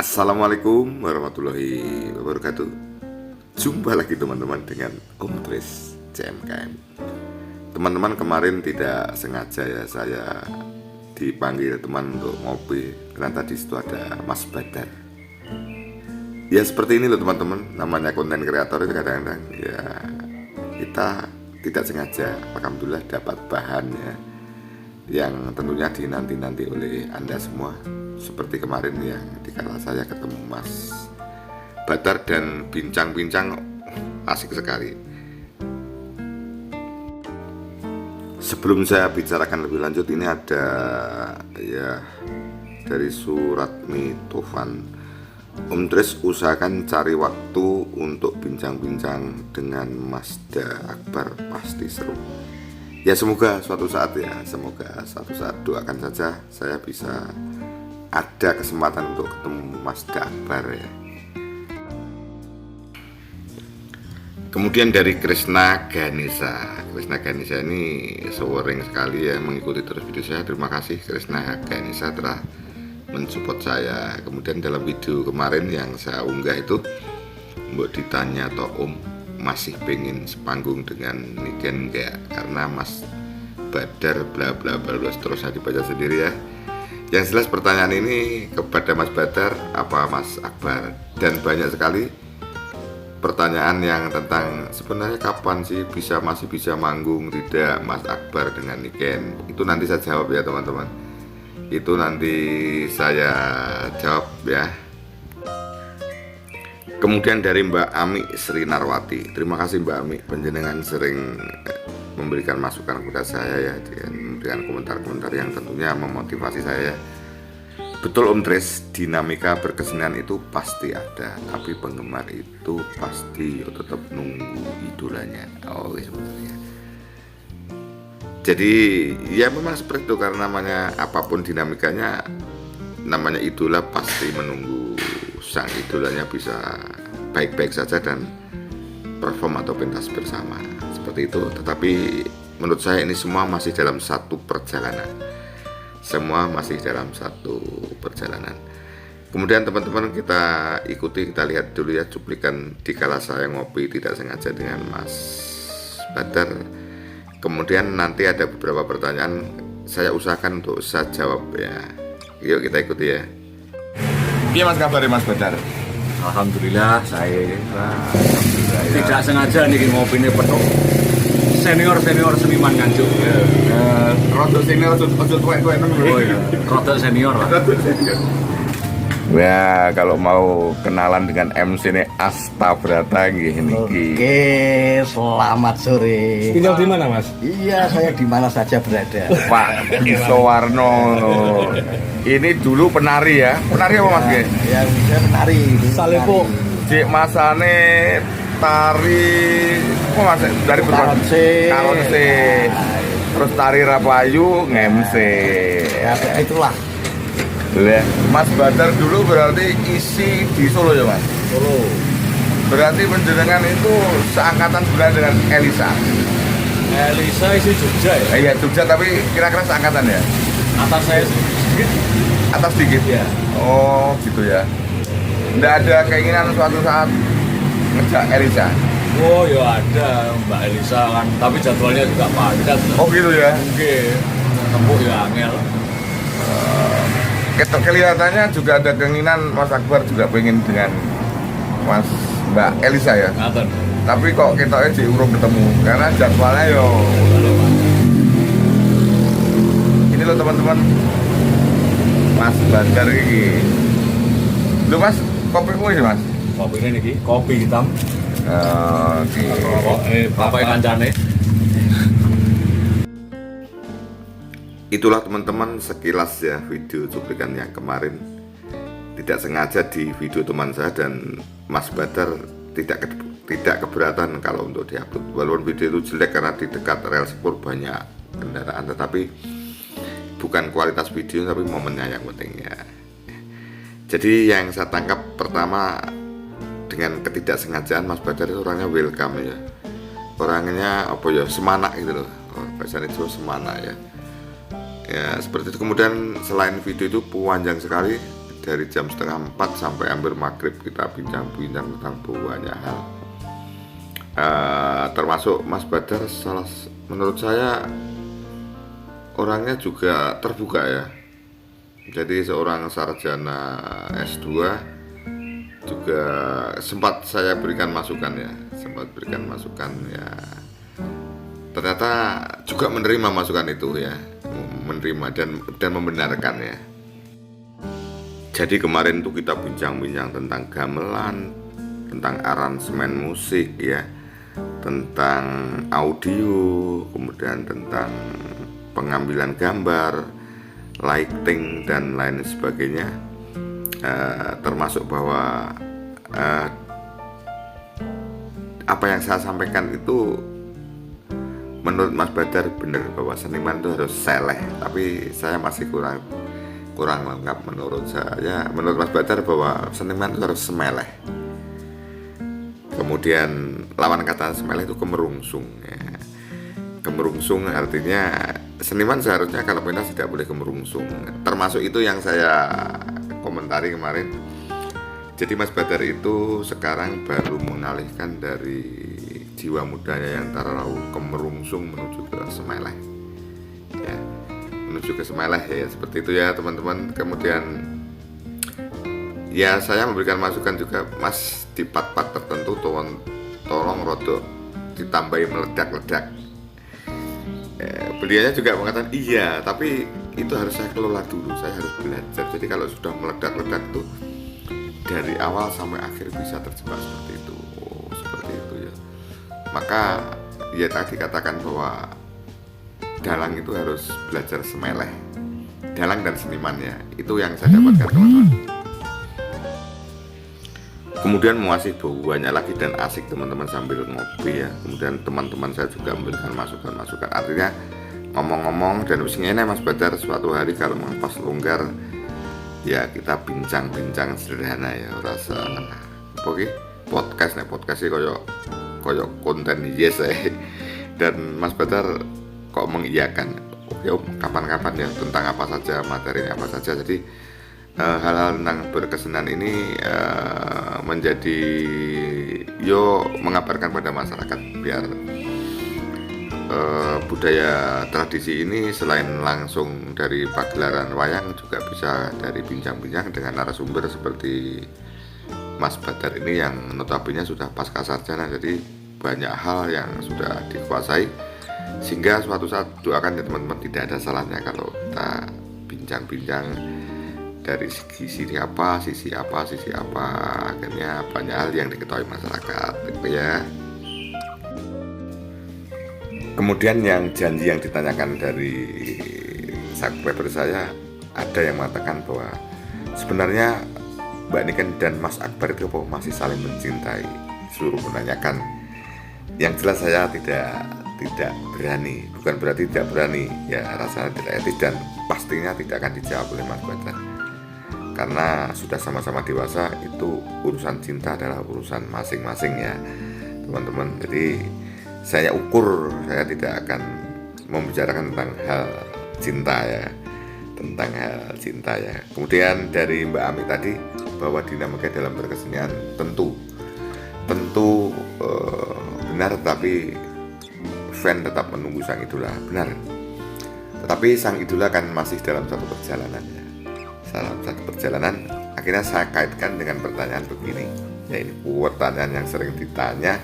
Assalamualaikum warahmatullahi wabarakatuh. Jumpa lagi teman-teman dengan Om Tris CMKM. Teman-teman, kemarin tidak sengaja ya saya dipanggil teman untuk ngopi. Ternyata di situ ada Mas Badar. Ya seperti ini loh teman-teman, namanya konten kreator itu kadang-kadang ya kita tidak sengaja, alhamdulillah dapat bahannya yang tentunya dinanti-nanti oleh Anda semua. Seperti kemarin yang dikala saya ketemu Mas Badar dan bincang-bincang asik sekali. Sebelum saya bicarakan lebih lanjut, ini ada ya dari surat Mitofan. Om Tris usahakan cari waktu untuk bincang-bincang dengan Mas Akbar, pasti seru. Ya semoga suatu saat doakan saja saya bisa ada kesempatan untuk ketemu Mas Akbar ya. Kemudian dari Krisna Ganesha ini sering sekali ya mengikuti terus video saya. Terima kasih Krisna Ganesha telah mensupport saya. Kemudian dalam video kemarin yang saya unggah itu mbok ditanya toh Om masih pengen sepanggung dengan Niken enggak, karena Mas Badar bla bla bla, terus saya dibaca sendiri ya. Yang jelas pertanyaan ini kepada Mas Badar apa Mas Akbar, dan banyak sekali pertanyaan yang tentang sebenarnya kapan sih masih bisa manggung tidak Mas Akbar dengan Niken. Itu nanti saya jawab ya teman-teman. Itu nanti saya jawab ya. Kemudian dari Mbak Ami Sri Narwati, terima kasih Mbak Ami, penjenengan sering memberikan masukan kepada saya ya, dengan komentar-komentar yang tentunya memotivasi saya. Betul Om Tris, dinamika berkesenian itu pasti ada, tapi penggemar itu pasti tetap nunggu idolanya. Oh sebenarnya. Jadi ya memang seperti itu, karena namanya apapun dinamikanya, namanya idola pasti menunggu sang idolanya bisa baik-baik saja dan perform atau pentas bersama seperti itu. Tetapi menurut saya ini semua masih dalam satu perjalanan. Kemudian teman-teman kita lihat dulu ya cuplikan dikala saya ngopi tidak sengaja dengan Mas Badar. Kemudian nanti ada beberapa pertanyaan saya usahakan untuk saya jawab ya. Yuk kita ikuti ya. Iya Mas, kabar Mas Badar? Alhamdulillah saya tidak sengaja nih ngopi ini penuh senior seniman Nganjuk. Rodok senior, rodok tuwek-tuwek nang lho. Oh iya, rodok senior lah. Ya kalau mau kenalan dengan MC ini Astabrata nggih niki. Oke, selamat sore. Tinggal di mana Mas? Iya, saya di mana saja berada. Pak Isowarno. Ini dulu penari ya. Penari apa Mas nggih? Ya, saya penari. Salepo. Cik masane tari apa Mas dari Karonse. Terus tari Rapayu ngemse. Ya, itulah. Lah, Mas Badar dulu berarti isi di Solo ya Mas? Solo. Berarti penjenengan itu seangkatan sebenarnya dengan Elisa. Elisa isi Jogja ya. Iya Jogja, tapi kira-kira seangkatan ya? Atas saya sedikit. Atas dikit Ya. Oh gitu ya. Nggak ada keinginan suatu saat ngejak Elisa? Oh ya ada Mbak Elisa kan, tapi jadwalnya juga padat. Oh gitu ya? Oke, tembuk ya angel. Kelihatannya juga ada keinginan Mas Akbar juga pengen dengan Mbak Elisa ya. Ngaten. Tapi kok ketoknya diurung ketemu karena jadwalnya yo. Ini loh teman-teman, Mas Badar ini. Lu Mas, kopi sih Mas? Kopi ini nih, kopi hitam. Bapak kancane. Itulah teman-teman sekilas ya video cuplikan yang kemarin. Tidak sengaja di video teman saya, dan Mas Badar tidak keberatan kalau untuk diupload. Walaupun video itu jelek karena di dekat rel sepur banyak kendaraan, tetapi bukan kualitas video tapi momennya yang penting ya. Jadi yang saya tangkap pertama, dengan ketidaksengajaan Mas Badar itu orangnya welcome ya. Orangnya apa ya, semanak gitu loh. Bahasanya itu semanak ya. Ya seperti itu. Kemudian selain video itu panjang sekali dari jam 3:30 sampai hampir maghrib kita bincang-bincang tentang banyak hal. Termasuk Mas Badar menurut saya orangnya juga terbuka ya. Jadi seorang sarjana S2 juga sempat saya berikan masukan ya. Ternyata juga menerima masukan itu ya, menerima dan membenarkan ya. Jadi kemarin tuh kita bincang-bincang tentang gamelan, tentang aransemen musik ya, tentang audio, kemudian tentang pengambilan gambar, lighting dan lain sebagainya. Termasuk bahwa apa yang saya sampaikan itu menurut Mas Badar benar, bahwa seniman itu harus seleh, tapi saya masih kurang lengkap menurut saya. Menurut Mas Badar bahwa seniman itu harus semeleh. Kemudian lawan kata semeleh itu kemerungsung ya. Kemerungsung artinya seniman seharusnya kalau pentas tidak boleh kemerungsung. Termasuk itu yang saya komentari kemarin. Jadi Mas Badar itu sekarang baru mengalihkan dari jiwa mudanya yang terlalu kemerungsung menuju ke semeleh ya, menuju ke semeleh ya, seperti itu ya teman-teman. Kemudian ya saya memberikan masukan juga, Mas, di part-part tertentu tolong rodok ditambahi meledak-ledak. Beliaunya juga mengatakan iya, tapi itu harus saya kelola dulu, saya harus belajar. Jadi kalau sudah meledak-ledak tuh dari awal sampai akhir bisa terjebak seperti itu. Seperti itu ya. Maka ya tadi katakan bahwa dalang itu harus belajar semeleh. Dalang dan senimannya, itu yang saya dapatkan teman-teman. Kemudian masih banyak lagi dan asik teman-teman sambil ngopi ya. Kemudian teman-teman saya juga memberikan masukan-masukan. Artinya ngomong-ngomong dan usianya Mas Badar suatu hari kalau pas longgar ya kita bincang-bincang sederhana ya, rasa oke podcast sih koyo konten yes dan Mas Badar kok mengiyakan oke kapan-kapan ya, tentang apa saja, materinya apa saja. Jadi hal-hal tentang berkesenan ini menjadi mengabarkan pada masyarakat biar budaya tradisi ini selain langsung dari pagelaran wayang juga bisa dari bincang-bincang dengan narasumber seperti Mas Badar ini yang notabene sudah pasca sarjana, jadi banyak hal yang sudah dikuasai sehingga suatu saat doakan ya teman-teman, tidak ada salahnya kalau kita bincang-bincang dari sisi apa akhirnya banyak hal yang diketahui masyarakat gitu ya. Kemudian yang janji yang ditanyakan dari subscriber saya, ada yang mengatakan bahwa sebenarnya Mbak Niken dan Mas Akbar itu masih saling mencintai. Suruh menanyakan. Yang jelas saya tidak berani, bukan berarti tidak berani ya, rasanya tidak etis dan pastinya tidak akan dijawab oleh Mas Badar. Karena sudah sama-sama dewasa, itu urusan cinta adalah urusan masing-masing ya teman-teman. Jadi saya ukur, saya tidak akan membicarakan tentang hal cinta ya, Kemudian dari Mbak Ami tadi bahwa dinamika dalam berkesenian tentu benar, tapi fan tetap menunggu sang idola, benar. Tetapi sang idola kan masih dalam satu perjalanan ya. Dalam satu perjalanan, akhirnya saya kaitkan dengan pertanyaan begini. Ya, ini pertanyaan yang sering ditanya,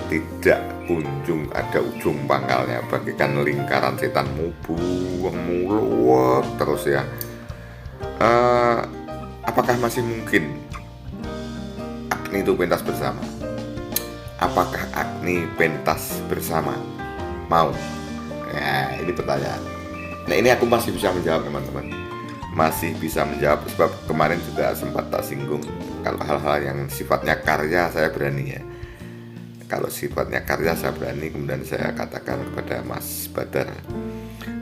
tidak kunjung ada ujung pangkalnya, bagaikan lingkaran setan mulut terus ya. Apakah masih mungkin Agni itu pentas bersama? Apakah Agni pentas bersama? Mau? Ya, ini pertanyaan. Nah, ini aku masih bisa menjawab teman-teman. Masih bisa menjawab sebab kemarin juga sempat tak singgung. Kalau hal-hal yang sifatnya karya saya berani ya. Kalau sifatnya karya saya berani, kemudian saya katakan kepada Mas Badar.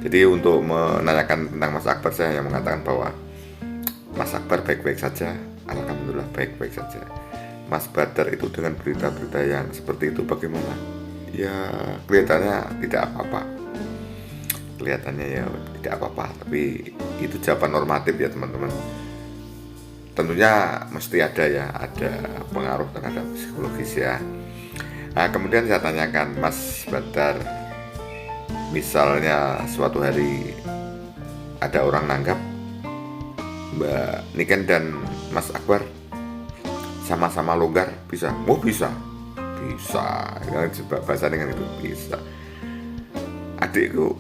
Jadi untuk menanyakan tentang Mas Akbar, saya yang mengatakan bahwa Mas Akbar baik-baik saja, alhamdulillah baik-baik saja. Mas Badar itu dengan berita-berita yang seperti itu bagaimana? Ya kelihatannya tidak apa-apa. Kelihatannya ya tidak apa-apa, tapi itu jawaban normatif ya teman-teman. tentunya mesti ada ya, ada pengaruh terhadap psikologis ya. Nah kemudian saya tanyakan, Mas Badar, misalnya suatu hari ada orang nanggap Mbak Niken dan Mas Akbar sama-sama longgar, bisa? Oh bisa, bahasa dengan itu bisa. Adikku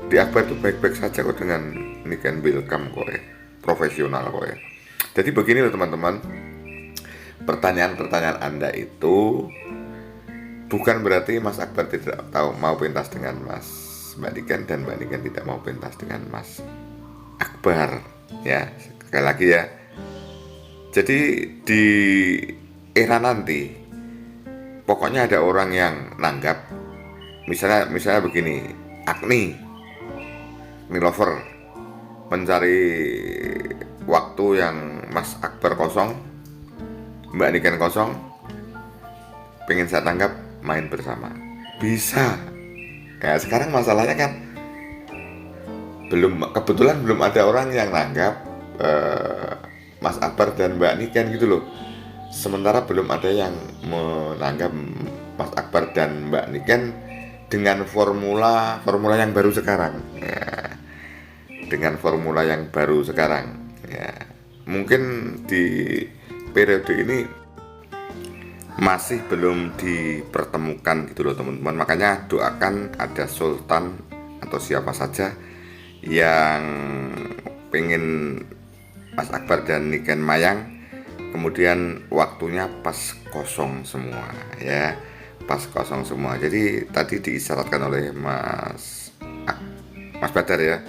di Akbar itu baik-baik saja kok dengan Niken Wilkam kok ya, profesional kok ya. Jadi begini loh teman-teman, pertanyaan-pertanyaan Anda itu bukan berarti Mas Akbar tidak tahu mau pentas dengan Mbak Niken dan Mbak Niken tidak mau pentas dengan Mas Akbar ya. Sekali lagi ya, jadi di era nanti pokoknya ada orang yang nanggap, misalnya begini, Agni lover mencari waktu yang Mas Akbar kosong, Mbak Niken kosong, pengen saya tanggap main bersama, bisa ya. Sekarang masalahnya kan kebetulan belum ada orang yang nanggap Mas Akbar dan Mbak Niken gitu loh. Sementara belum ada yang menanggap Mas Akbar dan Mbak Niken dengan formula yang baru sekarang ya. Dengan formula yang baru sekarang ya. Mungkin di periode ini masih belum dipertemukan gitu loh teman-teman. Makanya doakan ada Sultan atau siapa saja yang pengen Mas Akbar dan Niken Mayang, kemudian waktunya pas kosong semua ya, pas kosong semua. Jadi tadi diisyaratkan oleh Mas Badar ya,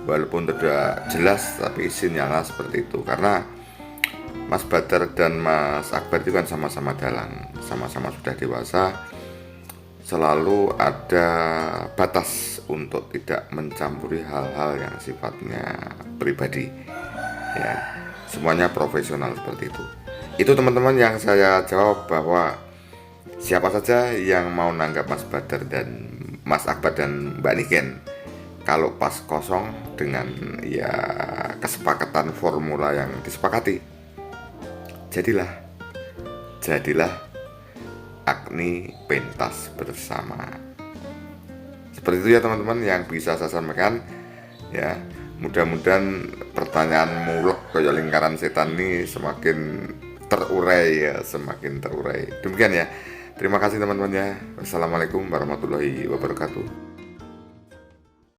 walaupun tidak jelas tapi sinyalnya seperti itu, karena Mas Badar dan Mas Akbar itu kan sama-sama dalang, sama-sama sudah dewasa, selalu ada batas untuk tidak mencampuri hal-hal yang sifatnya pribadi ya. Semuanya profesional seperti itu. Itu teman-teman yang saya jawab, bahwa siapa saja yang mau nanggap Mas Badar dan Mas Akbar dan Mbak Niken, kalau pas kosong dengan ya kesepakatan formula yang disepakati, jadilah Agni pentas bersama. Seperti itu ya teman-teman yang bisa saya sampaikan ya. Mudah-mudahan pertanyaan mulek kayak lingkaran setan ini semakin terurai ya, semakin terurai. Demikian ya. Terima kasih teman-teman ya. Wassalamualaikum warahmatullahi wabarakatuh.